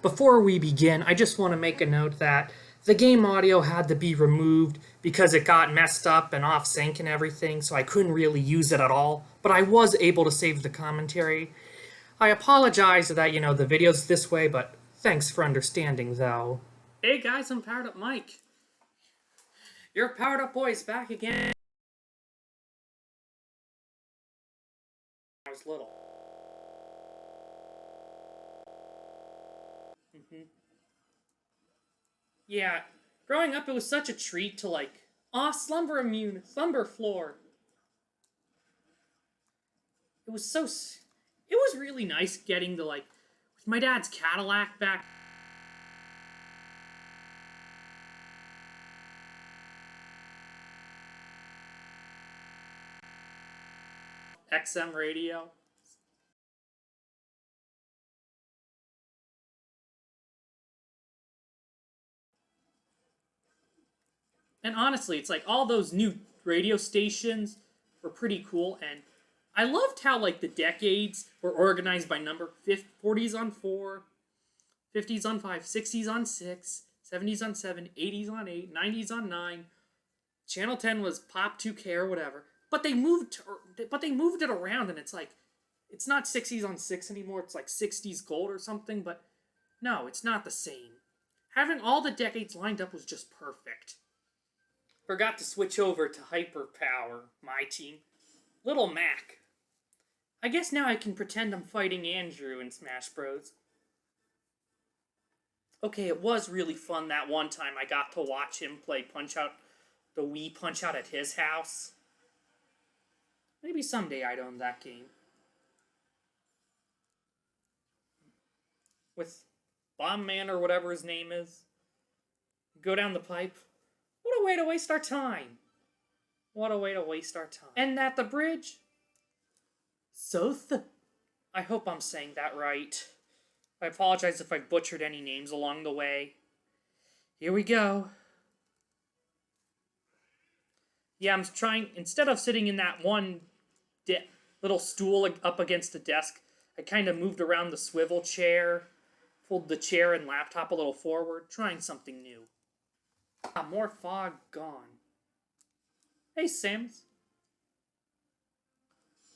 Before we begin, I just want to make a note that the game audio had to be removed because it got messed up and off sync and everything, so I couldn't really use it at all. But I was able to save the commentary. I apologize that, the video's this way, but thanks for understanding, though. Hey guys, I'm Powered Up Mike. Your Powered Up Boy is back again. I was little. Yeah, growing up, it was such a treat to slumber immune, slumber floor. It was so, it was really nice getting to with my dad's Cadillac back. XM radio. And honestly, it's like all those new radio stations were pretty cool, and I loved how the decades were organized by number. 40s on 4, 50s on 5, 60s on 6, 70s on 7, 80s on 8, 90s on 9. Channel 10 was Pop 2K or whatever. But they moved it around, and it's not 60s on 6 anymore. It's like 60s gold or something, but no, it's not the same. Having all the decades lined up was just perfect. Forgot to switch over to Hyperpower, my team. Little Mac. I guess now I can pretend I'm fighting Andrew in Smash Bros. Okay, it was really fun that one time I got to watch him play Punch-Out, the Wii Punch-Out at his house. Maybe someday I'd own that game. With Bomb Man or whatever his name is. Go down the pipe. What a way to waste our time. What a way to waste our time. And at the bridge, Soth. I hope I'm saying that right. I apologize if I butchered any names along the way. Here we go. Yeah, I'm trying, instead of sitting in that one little stool up against the desk, I kind of moved around the swivel chair, pulled the chair and laptop a little forward, trying something new. More fog gone. Hey, Sims.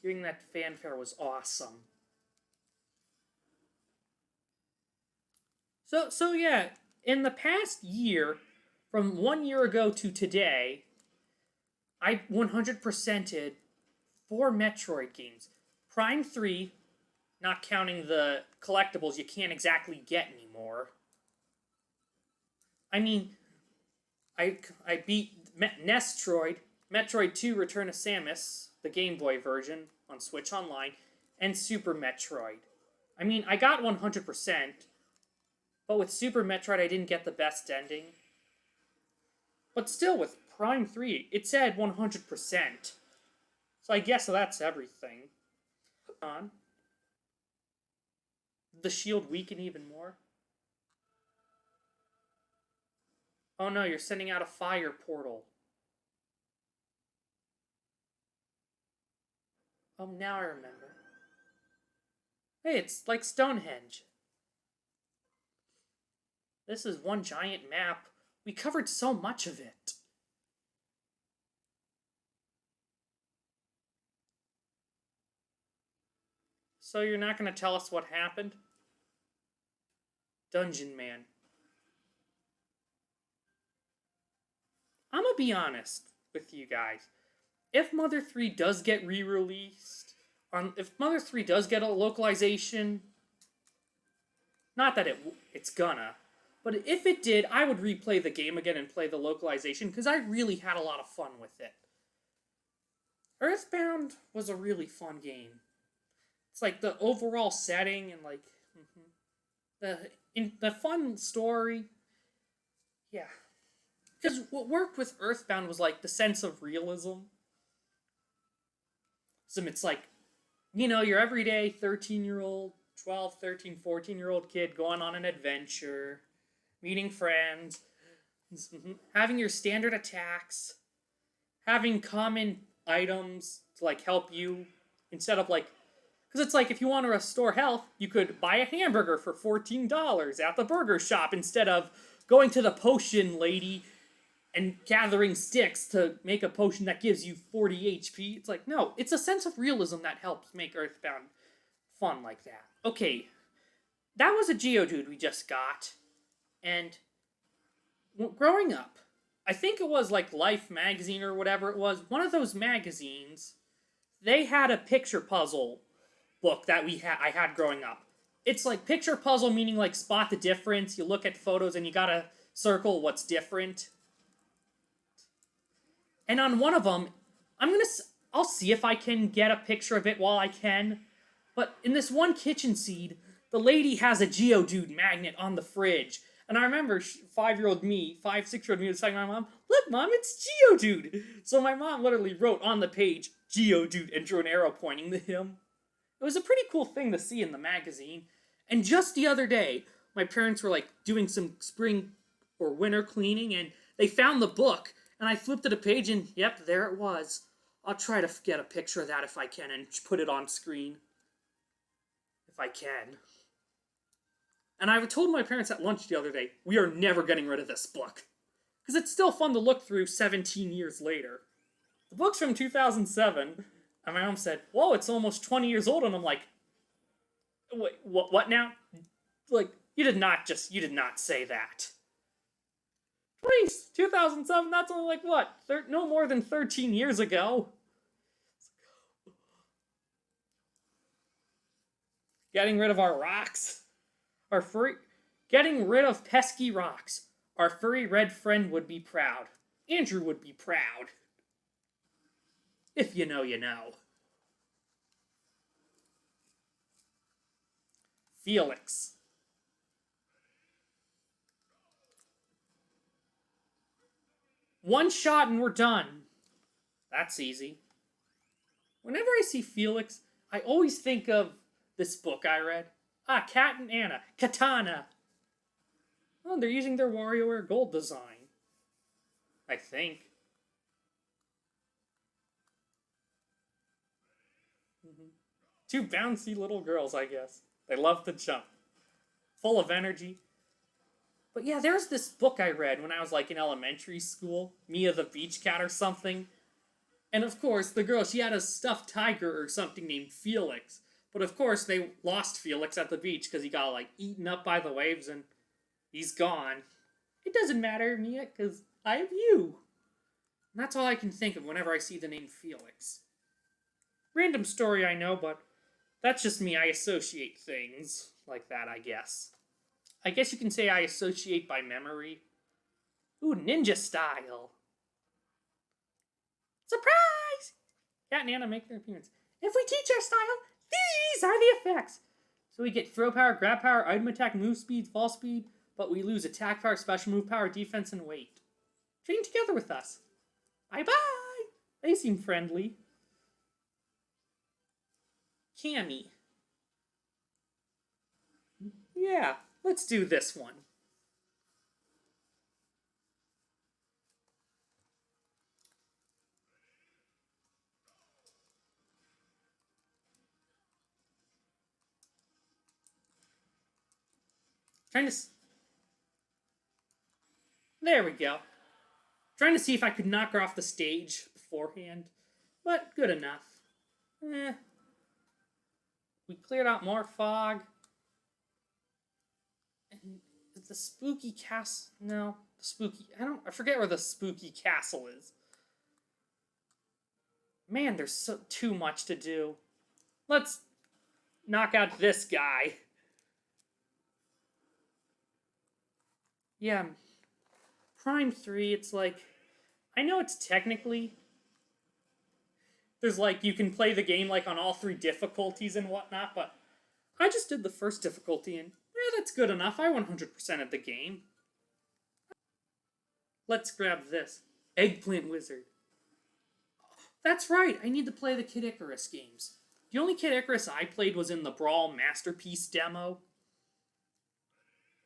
Hearing that fanfare was awesome. So yeah, in the past year, from 1 year ago to today, I 100%ed 4 Metroid games. Prime 3, not counting the collectibles you can't exactly get anymore. I mean, I beat Nestroid, Metroid 2 Return of Samus, the Game Boy version, on Switch Online, and Super Metroid. I mean, I got 100%, but with Super Metroid I didn't get the best ending. But still, with Prime 3, it said 100%. So I guess that's everything. On. The shield weaken even more? Oh no, you're sending out a fire portal. Oh, now I remember. Hey, it's like Stonehenge. This is one giant map. We covered so much of it. So you're not going to tell us what happened? Dungeon Man. I'm going to be honest with you guys. If Mother 3 does get re-released, if Mother 3 does get a localization, not that it's gonna, but if it did, I would replay the game again and play the localization, because I really had a lot of fun with it. Earthbound was a really fun game. It's like the overall setting and the fun story. Yeah. Because what worked with Earthbound was the sense of realism. So it's your everyday 13-year-old, 12, 13, 14-year-old kid going on an adventure, meeting friends, having your standard attacks, having common items to help you, instead of Because it's like if you want to restore health, you could buy a hamburger for $14 at the burger shop instead of going to the potion lady and gathering sticks to make a potion that gives you 40 HP. It's like, no, it's a sense of realism that helps make Earthbound fun like that. Okay, that was a Geodude we just got. And growing up, I think it was like Life magazine or whatever it was, one of those magazines, they had a picture puzzle book that I had growing up. It's like picture puzzle meaning like spot the difference. You look at photos and you gotta circle what's different. And on one of them, I'll see if I can get a picture of it while I can. But in this one kitchen seed, the lady has a Geodude magnet on the fridge. And I remember 5-year-old me, 6-year-old me was telling my mom, "Look, Mom, it's Geodude." So my mom literally wrote on the page, "Geodude," and drew an arrow pointing to him. It was a pretty cool thing to see in the magazine. And just the other day, my parents were like doing some spring or winter cleaning, and they found the book, and I flipped to the page, and yep, there it was. I'll try to get a picture of that if I can and put it on screen. If I can. And I told my parents at lunch the other day, we are never getting rid of this book. Because it's still fun to look through 17 years later. The book's from 2007, and my mom said, "Whoa, it's almost 20 years old," and I'm like, "Wait, what now?" Like, you did not say that. Please, 2007, that's only like what? No more than 13 years ago. Getting rid of our rocks. Getting rid of pesky rocks. Our furry red friend would be proud. Andrew would be proud. If you know, you know. Felix. One shot and we're done. That's easy. Whenever I see Felix, I always think of this book I read. Cat and Anna. Katana. Oh, they're using their WarioWare Gold design. I think. Mm-hmm. Two bouncy little girls, I guess. They love to jump. Full of energy. But yeah, there's this book I read when I was like in elementary school. Mia the Beach Cat or something. And of course, the girl, she had a stuffed tiger or something named Felix. But of course, they lost Felix at the beach because he got like eaten up by the waves and he's gone. It doesn't matter, Mia, because I have you. And that's all I can think of whenever I see the name Felix. Random story, I know, but that's just me. I associate things like that, I guess. I guess you can say I associate by memory. Ooh, ninja style. Surprise! Cat and Anna make their appearance. If we teach our style, these are the effects. So we get throw power, grab power, item attack, move speed, fall speed, but we lose attack power, special move power, defense, and weight. Train together with us. Bye-bye! They seem friendly. Cammy. Yeah, let's do this one. There we go. Trying to see if I could knock her off the stage beforehand, but good enough. We cleared out more fog. And the spooky castle. No, the spooky. I forget where the spooky castle is. Man, there's too much to do. Let's knock out this guy. Yeah, Prime 3, it's like, I know it's technically, there's like, you can play the game like on all 3 difficulties and whatnot, but I just did the first difficulty and, that's good enough. I 100%ed the game. Let's grab this. Eggplant Wizard. That's right, I need to play the Kid Icarus games. The only Kid Icarus I played was in the Brawl Masterpiece demo.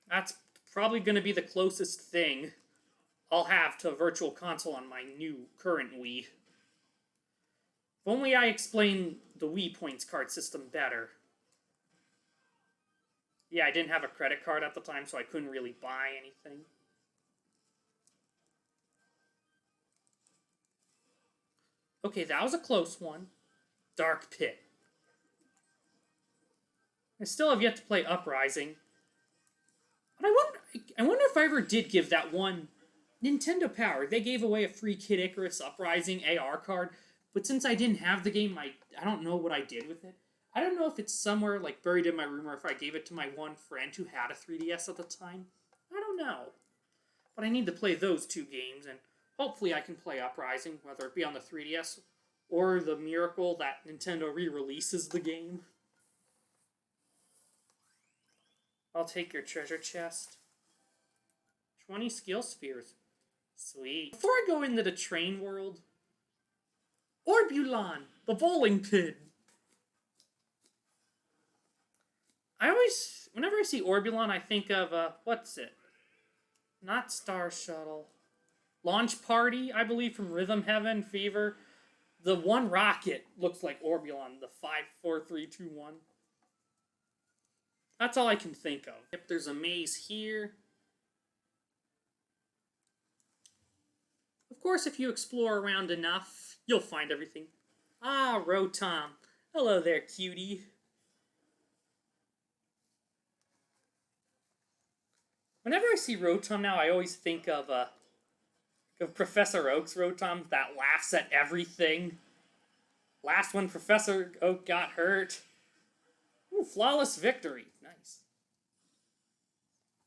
That's probably going to be the closest thing I'll have to a virtual console on my new current Wii. If only I explained the Wii Points card system better. Yeah, I didn't have a credit card at the time, so I couldn't really buy anything. Okay, that was a close one. Dark Pit. I still have yet to play Uprising. But I wonder if I ever did give that one Nintendo Power. They gave away a free Kid Icarus Uprising AR card, but since I didn't have the game, I don't know what I did with it. I don't know if it's somewhere like buried in my room or if I gave it to my one friend who had a 3DS at the time. I don't know. But I need to play those two games, and hopefully I can play Uprising, whether it be on the 3DS or the miracle that Nintendo re-releases the game. I'll take your treasure chest. 20 skill spheres. Sweet. Before I go into the train world, Orbulon, the bowling pin. Whenever I see Orbulon, I think of, what's it? Not Star Shuttle. Launch Party, I believe, from Rhythm Heaven, Fever. The one rocket looks like Orbulon, the 54321. That's all I can think of. Yep, there's a maze here. Of course, if you explore around enough, you'll find everything. Ah, Rotom. Hello there, cutie. Whenever I see Rotom now, I always think of Professor Oak's Rotom that laughs at everything. Last when Professor Oak got hurt. Ooh, flawless victory. Nice.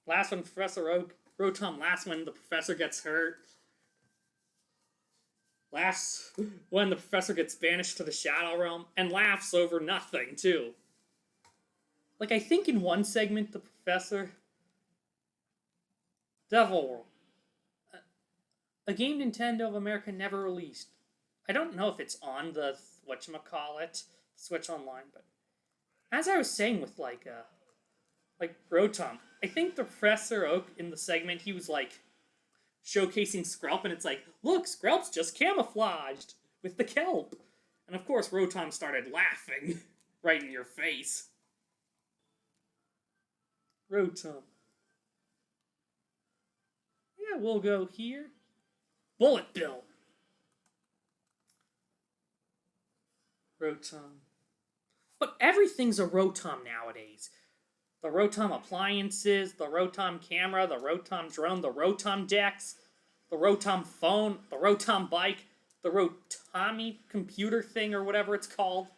Last when Professor Oak, Rotom last when the professor gets hurt. Laughs when the professor gets banished to the Shadow Realm, and laughs over nothing, too. Like, I think in one segment, the professor... Devil World. A game Nintendo of America never released. I don't know if it's on the, whatchamacallit, Switch Online, but... As I was saying with, like Rotom, I think the Professor Oak in the segment, he was, like... showcasing Skrelp, and it's like, look, Skrelp's just camouflaged with the kelp. And of course, Rotom started laughing right in your face. Rotom. Yeah, we'll go here. Bullet Bill. Rotom. But everything's a Rotom nowadays. The Rotom appliances, the Rotom camera, the Rotom drone, the Rotom Dex, the Rotom phone, the Rotom bike, the Rotomi computer thing or whatever it's called.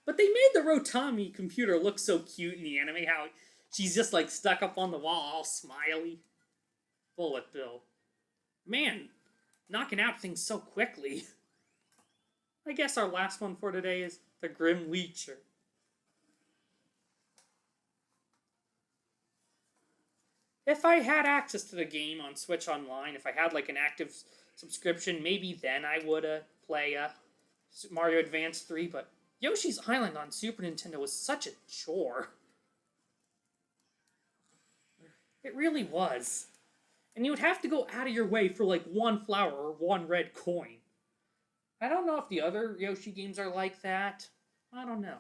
But they made the Rotomi computer look so cute in the anime, how she's just like stuck up on the wall all smiley. Bullet Bill. Man, knocking out things so quickly. I guess our last one for today is the Grim Leecher. If I had access to the game on Switch Online, if I had like an active subscription, maybe then I would play Mario Advance 3, but Yoshi's Island on Super Nintendo was such a chore. It really was. And you would have to go out of your way for like one flower or one red coin. I don't know if the other Yoshi games are like that. I don't know.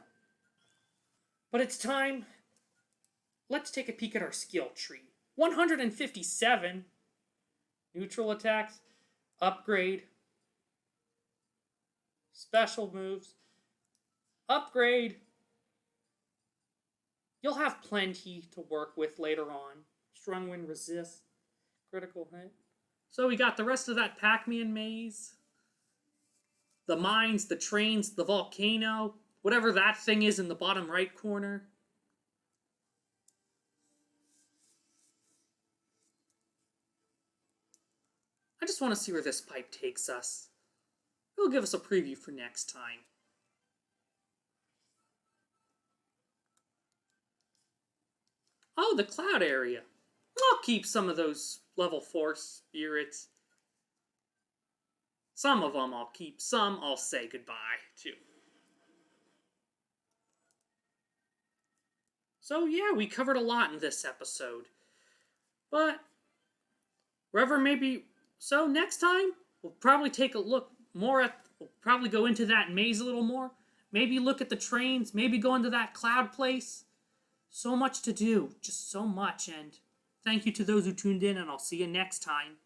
But it's time. Let's take a peek at our skill tree. 157. Neutral attacks. Upgrade. Special moves. Upgrade. You'll have plenty to work with later on. Strong Wind resist. Critical hit. So we got the rest of that Pac-Man maze. The mines, the trains, the volcano. Whatever that thing is in the bottom right corner. I just want to see where this pipe takes us. It'll give us a preview for next time. Oh, the cloud area. I'll keep some of those level 4 spirits. Some of them I'll keep. Some I'll say goodbye to. So yeah, we covered a lot in this episode. But wherever maybe... So next time, we'll probably take a look more at, we'll probably go into that maze a little more. Maybe look at the trains. Maybe go into that cloud place. So much to do. Just so much. And thank you to those who tuned in, and I'll see you next time.